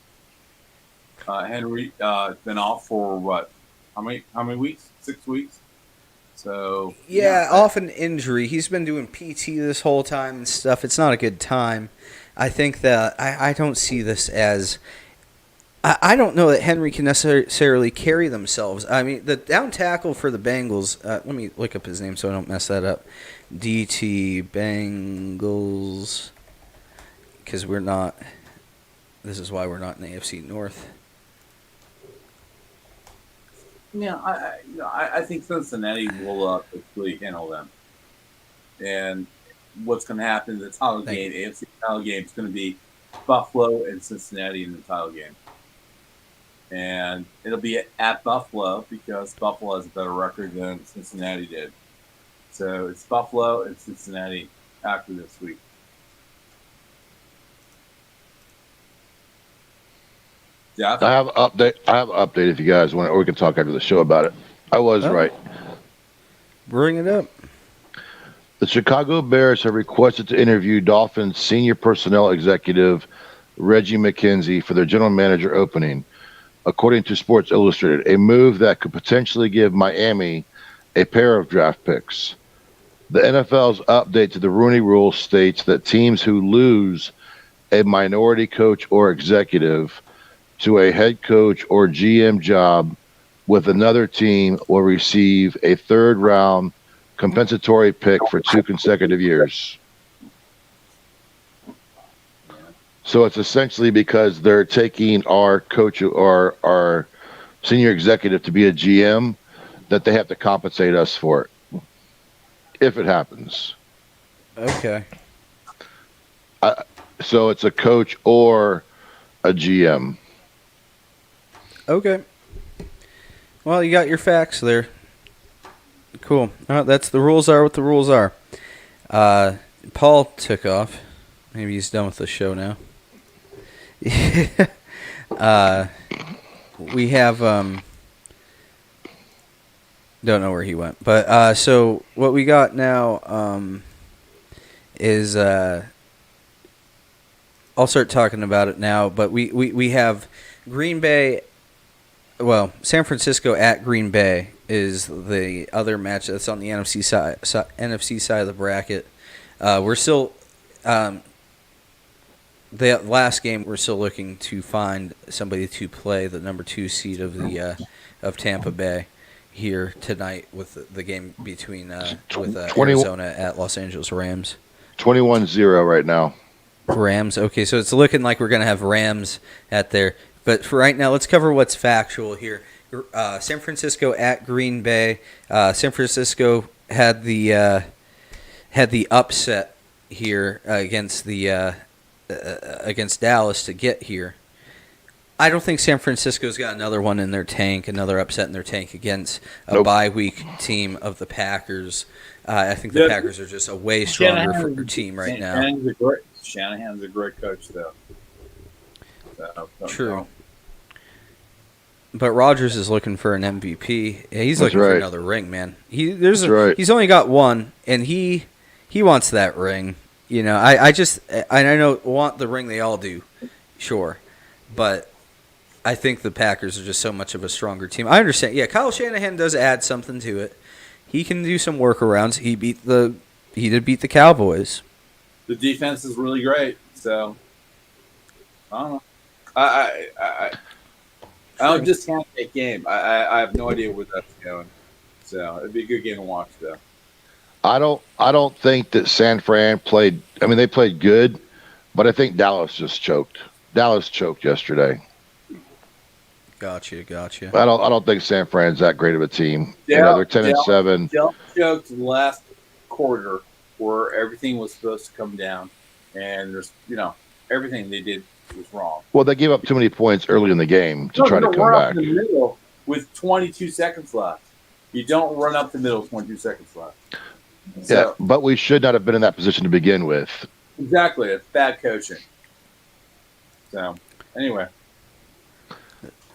Henry been off for what? How many weeks? 6 weeks. So
off an injury. He's been doing PT this whole time and stuff. It's not a good time. I think that I don't see this as. I don't know that Henry can necessarily carry themselves. I mean, the down tackle for the Bengals. Let me look up his name so I don't mess that up. DT Bengals. Because we're not. This is why we're not in the AFC North.
Yeah, I think Cincinnati will quickly handle them. And what's going to happen in the title game, AFC title game, is going to be Buffalo and Cincinnati in the title game. And it'll be at Buffalo because Buffalo has a better record than Cincinnati did. So it's Buffalo and Cincinnati after this week. Yeah,
I have an update if you guys want, or we can talk after the show about it. I was right.
Bring it up.
The Chicago Bears have requested to interview Dolphins senior personnel executive Reggie McKenzie for their general manager opening, according to Sports Illustrated, a move that could potentially give Miami a pair of draft picks. The NFL's update to the Rooney Rule states that teams who lose a minority coach or executive to a head coach or GM job with another team will receive a third-round compensatory pick for 2 consecutive years. So it's essentially because they're taking our coach or our senior executive to be a GM that they have to compensate us for it, if it happens.
Okay.
So it's a coach or a GM.
Okay. Well, you got your facts there. Cool. That's the rules are what the rules are. Paul took off. Maybe he's done with the show now. We have don't know where he went, but so what we got now is I'll start talking about it now. But we have Green Bay. Well, San Francisco at Green Bay is the other match that's on the NFC side of the bracket. We're still the last game. We're still looking to find somebody to play the number 2 seed of the of Tampa Bay here tonight with the game between with Arizona at Los Angeles Rams.
21-0 right now.
Rams. Okay, so it's looking like we're going to have Rams at there. But for right now, let's cover what's factual here. San Francisco at Green Bay. San Francisco had the upset here against Dallas to get here. I don't think San Francisco's got another one in their tank, another upset in their tank against a bye week team of the Packers. I think the Packers are just a way stronger team right now.
Shanahan's a great coach, though.
True. But Rodgers is looking for an MVP. He's looking for another ring, man. He's only got one, and he wants that ring. You know, I know want the ring. They all do, sure, but I think the Packers are just so much of a stronger team. I understand. Yeah, Kyle Shanahan does add something to it. He can do some workarounds. He did beat the Cowboys.
The defense is really great. So I don't know. I don't just count that game. I have no idea where that's going. So it'd be a good game to watch, though.
I don't think that San Fran played. I mean, they played good, but I think Dallas just choked. Dallas choked yesterday.
Gotcha.
I don't think San Fran's that great of a team.
They're
10-7.
Dallas choked last quarter where everything was supposed to come down, and there's everything they did was wrong.
Well, they gave up too many points early in the game to try to come back.
In the middle with 22 seconds left. You don't run up the middle with 22 seconds left.
Yeah, but we should not have been in that position to begin with.
Exactly. It's bad coaching. So, anyway.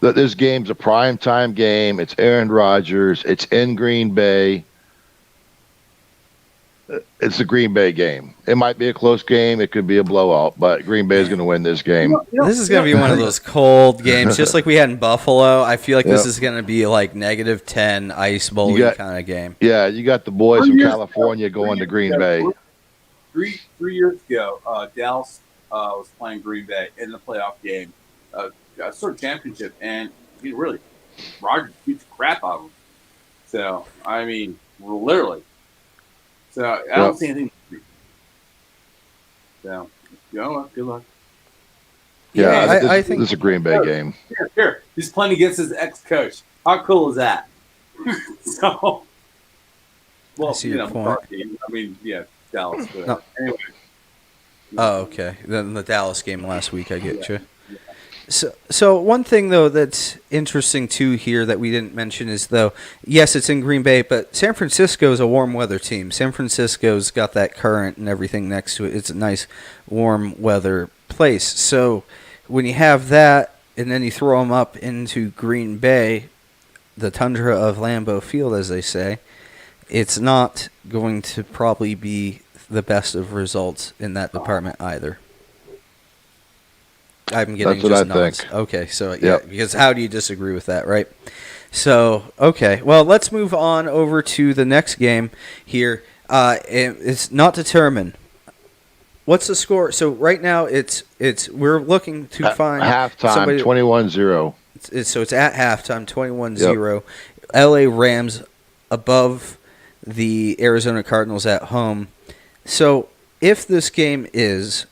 This game's a primetime game. It's Aaron Rodgers. It's in Green Bay. It's a Green Bay game. It might be a close game. It could be a blowout, but Green Bay is going to win this game.
This is going to be one of those cold games, just like we had in Buffalo. I feel like this is going to be like -10 ice bowl kind of game.
Yeah, you got the boys from California going to Green Bay.
3 years ago, Dallas was playing Green Bay in the playoff game, sort of championship, and Rodgers beat the crap out of him. So, I mean, literally. So I don't see anything. So, good luck.
Yeah, I think this is a Green Bay game.
Here, he's playing against his ex-coach. How cool is that? So, well,
point.
I mean, yeah, Dallas. But
No.
Anyway.
Oh, okay. Then the Dallas game last week, I get you. So one thing, though, that's interesting, too, here that we didn't mention is, though, yes, it's in Green Bay, but San Francisco is a warm weather team. San Francisco's got that current and everything next to it. It's a nice warm weather place. So when you have that and then you throw them up into Green Bay, the tundra of Lambeau Field, as they say, it's not going to probably be the best of results in that department either. I'm getting
That's what
just
I
nods.
think.
Okay, so because how do you disagree with that, right? So, okay, well, let's move on over to the next game here. It's not determined. What's the score? So right now we're looking to find
halftime 21-0.
So it's at halftime 21-0. LA Rams above the Arizona Cardinals at home. So if this game is,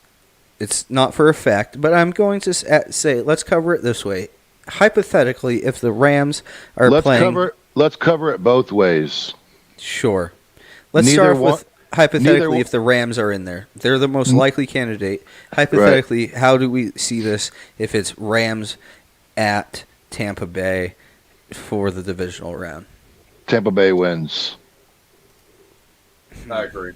it's not for a fact, but I'm going to say, let's cover it this way. Hypothetically, if the Rams are playing...
Let's cover it both ways.
Sure. Let's start with, hypothetically, if the Rams are in there. They're the most likely candidate. Hypothetically, how do we see this if it's Rams at Tampa Bay for the divisional round?
Tampa Bay wins.
I agree.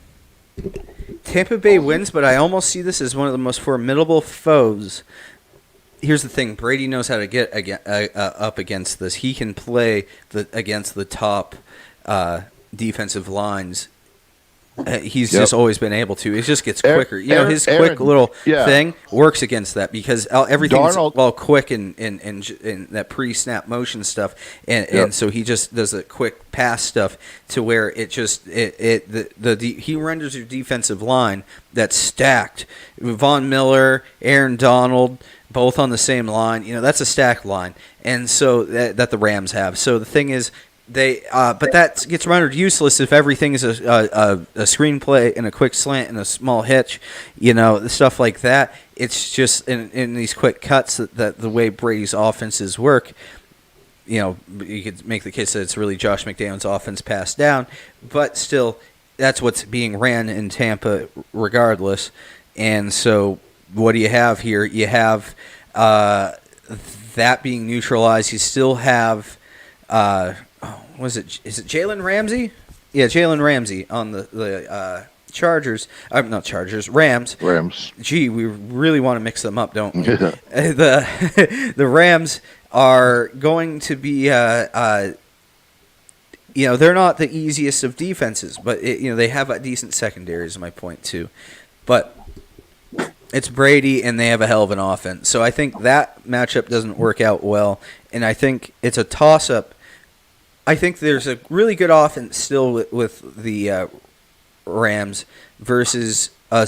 Tampa Bay wins, but I almost see this as one of the most formidable foes. Here's the thing: Brady knows how to get up against this. He can play against the top defensive lines. He's just always been able to. It just gets quicker. His quick little thing works against that because everything's all quick and that pre-snap motion stuff, and so he just does a quick pass stuff to where it just he renders your defensive line that's stacked. Von Miller, Aaron Donald, both on the same line. That's a stacked line, and so that the Rams have. So the thing is, But that gets rendered useless if everything is a screenplay and a quick slant and a small hitch, stuff like that. It's just in these quick cuts that the way Brady's offenses work. You could make the case that it's really Josh McDaniels' offense passed down, but still, that's what's being ran in Tampa regardless. And so, what do you have here? You have that being neutralized. You still have, is it Jalen Ramsey? Yeah, Jalen Ramsey on the Chargers. Not Chargers, Rams.
Rams.
Gee, we really want to mix them up, don't we? The Rams are going to be, they're not the easiest of defenses, but they have a decent secondary. Is my point too, but it's Brady and they have a hell of an offense. So I think that matchup doesn't work out well, and I think it's a toss-up. I think there's a really good offense still with the Rams versus a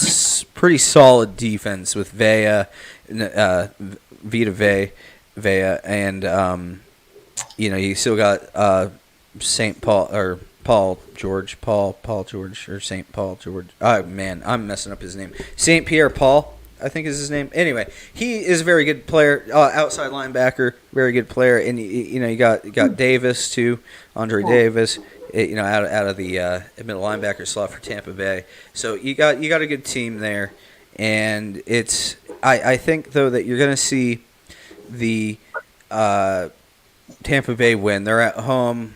pretty solid defense with Vita Vea, and you still got St. Paul or Paul George or St. Paul George. Oh man, I'm messing up his name. St. Pierre Paul, I think is his name. Anyway, he is a very good player, outside linebacker, very good player, and you got Davis too, Andre Davis, out of the middle linebacker slot for Tampa Bay. So you got a good team there, and it's I think though that you're going to see the Tampa Bay win. They're at home.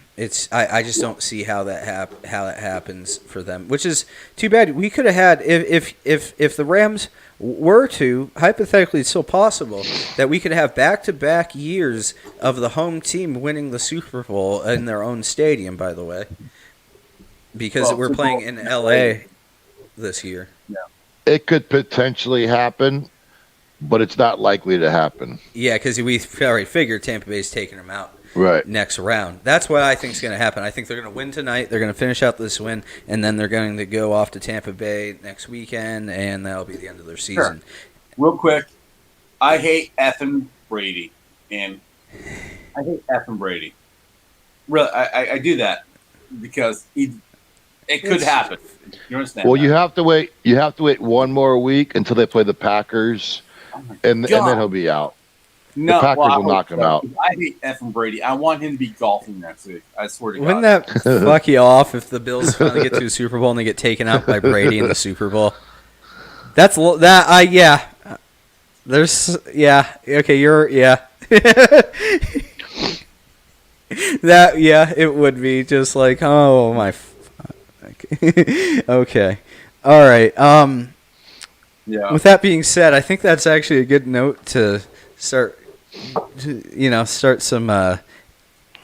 I just don't see how that happens for them, which is too bad. We could have had if the Rams were to, hypothetically, it's still possible that we could have back-to-back years of the home team winning the Super Bowl in their own stadium. By the way, because we're playing in LA this year.
Yeah.
It could potentially happen, but it's not likely to happen.
Yeah, because we already figured Tampa Bay's taking them out.
Right.
Next round. That's what I think is going to happen. I think they're going to win tonight. They're going to finish out this win, and then they're going to go off to Tampa Bay next weekend, and that'll be the end of their season.
Sure. Real quick, I hate effing Brady, and I hate effing Brady. Really, I do that because it could happen. You understand?
Well, you have to wait. You have to wait one more week until they play the Packers, and then he'll be out.
No,
the Packers will knock him out.
I hate effing Brady. I want him to be golfing next week. I swear to God.
Wouldn't that fuck you off if the Bills finally get to a Super Bowl and they get taken out by Brady in the Super Bowl? There's okay, it would be just like, oh my okay. All right.
Yeah.
With that being said, I think that's actually a good note to start some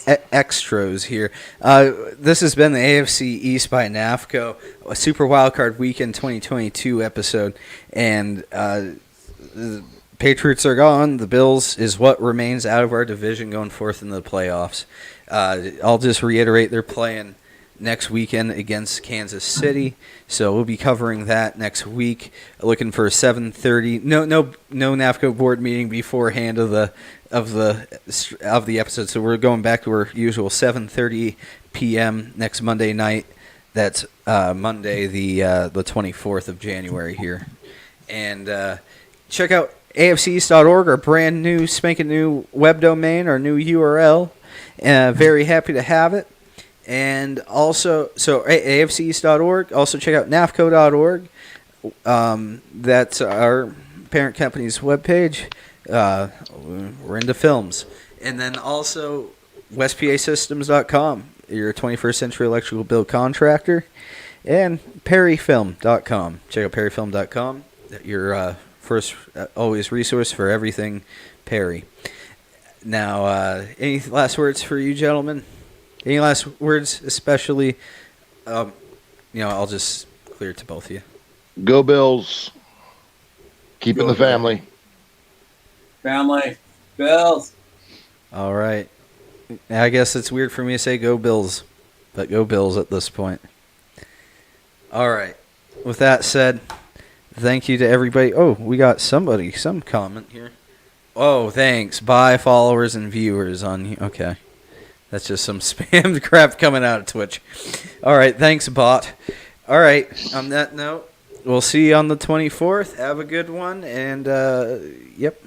extras here. This has been the AFC East by NAFCo, a Super Wildcard Weekend 2022 episode, and the Patriots are gone. The Bills is what remains out of our division going forth in the playoffs. I'll just reiterate, they're playing next weekend against Kansas City, so we'll be covering that next week. Looking for 7:30. No NAFCO board meeting beforehand of the episode, so we're going back to our usual 7:30 p.m. next Monday night. That's Monday the 24th of January here, and check out AFCeast.org, our brand new spanking new web domain, our new URL. Very happy to have it. And also, so AFCeast.org. Also check out NAFCo.org. That's our parent company's webpage. We're into films. And then also WestPASystems.com, your 21st century electrical build contractor. And PerryFilm.com. Check out PerryFilm.com. Your first always resource for everything Perry. Now, any last words for you gentlemen? Any last words, especially, I'll just clear it to both of you.
Go Bills. Keeping the family.
Family. Bills.
All right. I guess it's weird for me to say go Bills, but go Bills at this point. All right. With that said, thank you to everybody. Oh, we got some comment here. Oh, thanks. Bye, followers and viewers on. Okay. That's just some spammed crap coming out of Twitch. All right, thanks, bot. All right, on that note, we'll see you on the 24th. Have a good one, and yep.